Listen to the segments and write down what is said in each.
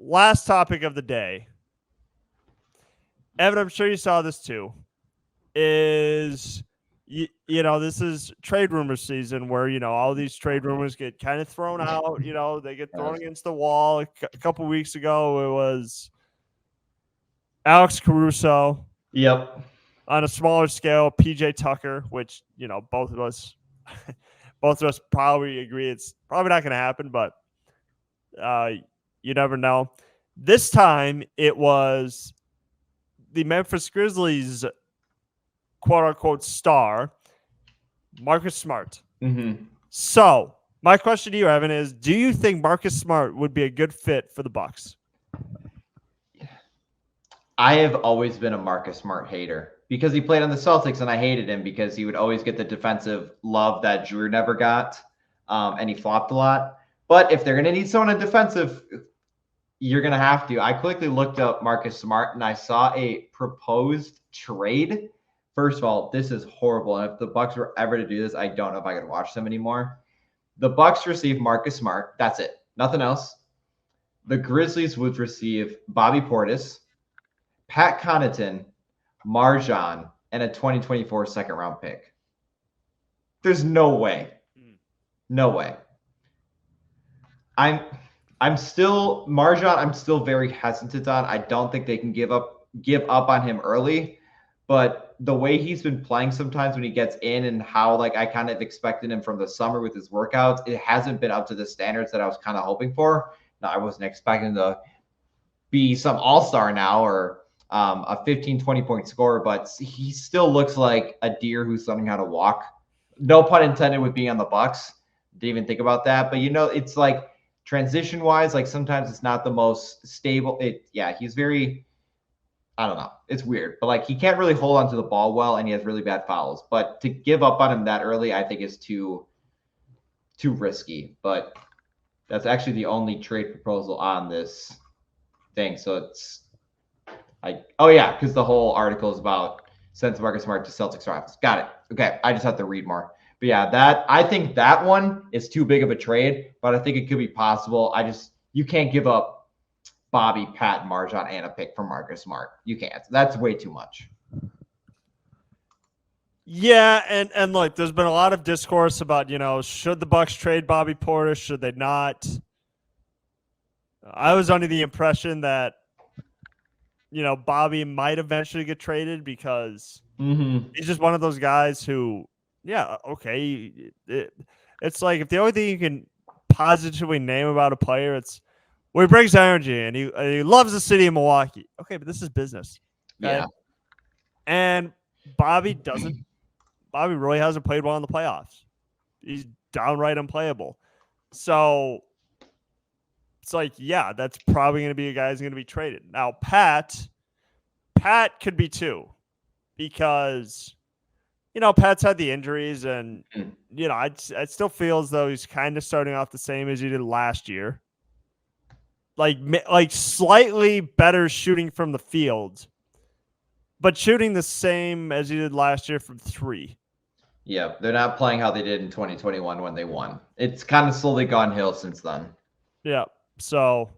last topic of the day. Evan, I'm sure you saw this too. Is this is trade rumor season where all these trade rumors get kind of thrown out. They get thrown against the wall. A couple weeks ago, it was Alex Caruso. Yep. On a smaller scale, PJ Tucker, which both of us probably agree it's probably not going to happen, but you never know. This time it was the Memphis Grizzlies quote unquote star, Marcus Smart. Mm-hmm. So my question to you, Evan, is do you think Marcus Smart would be a good fit for the Bucks? I have always been a Marcus Smart hater because he played on the Celtics and I hated him because he would always get the defensive love that Drew never got. And he flopped a lot. But if they're going to need someone in defensive, you're going to have to. I quickly looked up Marcus Smart and I saw a proposed trade. First of all, this is horrible. And if the Bucks were ever to do this, I don't know if I could watch them anymore. The Bucks receive Marcus Smart. That's it. Nothing else. The Grizzlies would receive Bobby Portis, Pat Connaughton, Marjan, and a 2024 second-round pick. There's no way. No way. I'm still very hesitant on. I don't think they can give up on him early, but the way he's been playing sometimes when he gets in and how I kind of expected him from the summer with his workouts, it hasn't been up to the standards that I was kind of hoping for. Now, I wasn't expecting to be some all-star now or a 15, 20-point scorer, but he still looks like a deer who's learning how to walk. No pun intended with being on the Bucks. Didn't even think about that. But, it's like transition-wise, sometimes it's not the most stable. He's very – I don't know. It's weird. But, he can't really hold on to the ball well, and he has really bad fouls. But to give up on him that early, I think is too risky. But that's actually the only trade proposal on this thing. So it's because the whole article is about sends Marcus Smart to Celtics Raptors. Got it. Okay, I just have to read more. But yeah, I think that one is too big of a trade, but I think it could be possible. You can't give up Bobby, Pat, Marjan, and a pick for Marcus Smart. You can't. That's way too much. Yeah, and look, there's been a lot of discourse about, should the Bucks trade Bobby Portis? Should they not? I was under the impression that Bobby might eventually get traded because he's just one of those guys who, it's like if the only thing you can positively name about a player, it's he brings energy and he loves the city of Milwaukee. Okay, but this is business. Okay? Yeah. And Bobby really hasn't played well in the playoffs. He's downright unplayable. So it's that's probably going to be a guy who's going to be traded. Now, Pat could be too, because, Pat's had the injuries and, I still feel as though he's kind of starting off the same as he did last year. Like slightly better shooting from the field, but shooting the same as he did last year from three. Yeah, they're not playing how they did in 2021 when they won. It's kind of slowly gone hill since then. Yeah. So,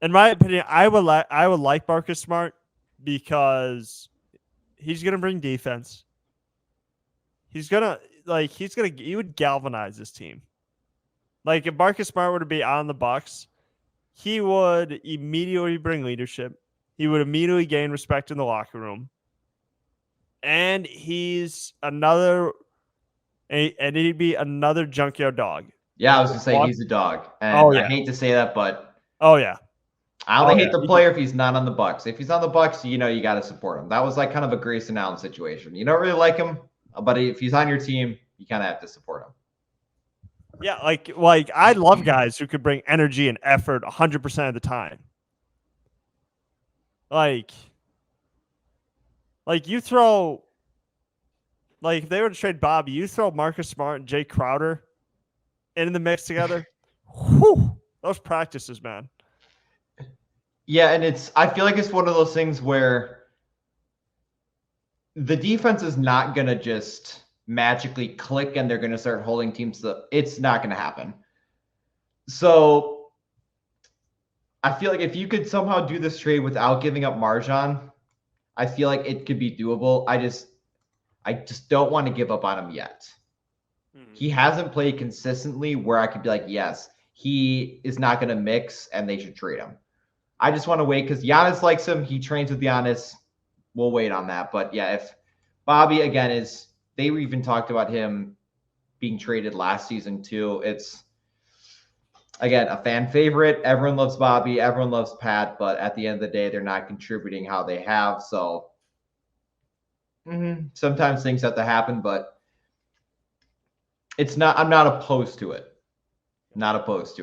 in my opinion, I would like Marcus Smart because he's gonna bring defense. He would galvanize this team. Like if Marcus Smart were to be on the Bucks, he would immediately bring leadership. He would immediately gain respect in the locker room, and he's he'd be another junkyard dog. Yeah, I was going to say he's a dog. And I hate to say that, but I only hate the player if he's not on the Bucks. If he's on the Bucks, you got to support him. That was kind of a Grayson Allen situation. You don't really like him, but if he's on your team, you kind of have to support him. Yeah, like I love guys who could bring energy and effort 100% of the time. Like you throw, if they were to trade Bobby, you throw Marcus Smart and Jay Crowder in the mix together. Whew, those practices, man. Yeah, and I feel like it's one of those things where the defense is not going to just magically click and they're going to start holding teams. It's not going to happen. So I feel like if you could somehow do this trade without giving up Marjan, I feel like it could be doable. I just don't want to give up on him yet. He hasn't played consistently where I could be like, yes, he is not going to mix and they should trade him. I just want to wait because Giannis likes him. He trains with Giannis. We'll wait on that. But yeah, if Bobby again they even talked about him being traded last season too. It's again a fan favorite. Everyone loves Bobby. Everyone loves Pat. But at the end of the day, they're not contributing how they have. So sometimes things have to happen, but it's not. I'm not opposed to it. Not opposed to it.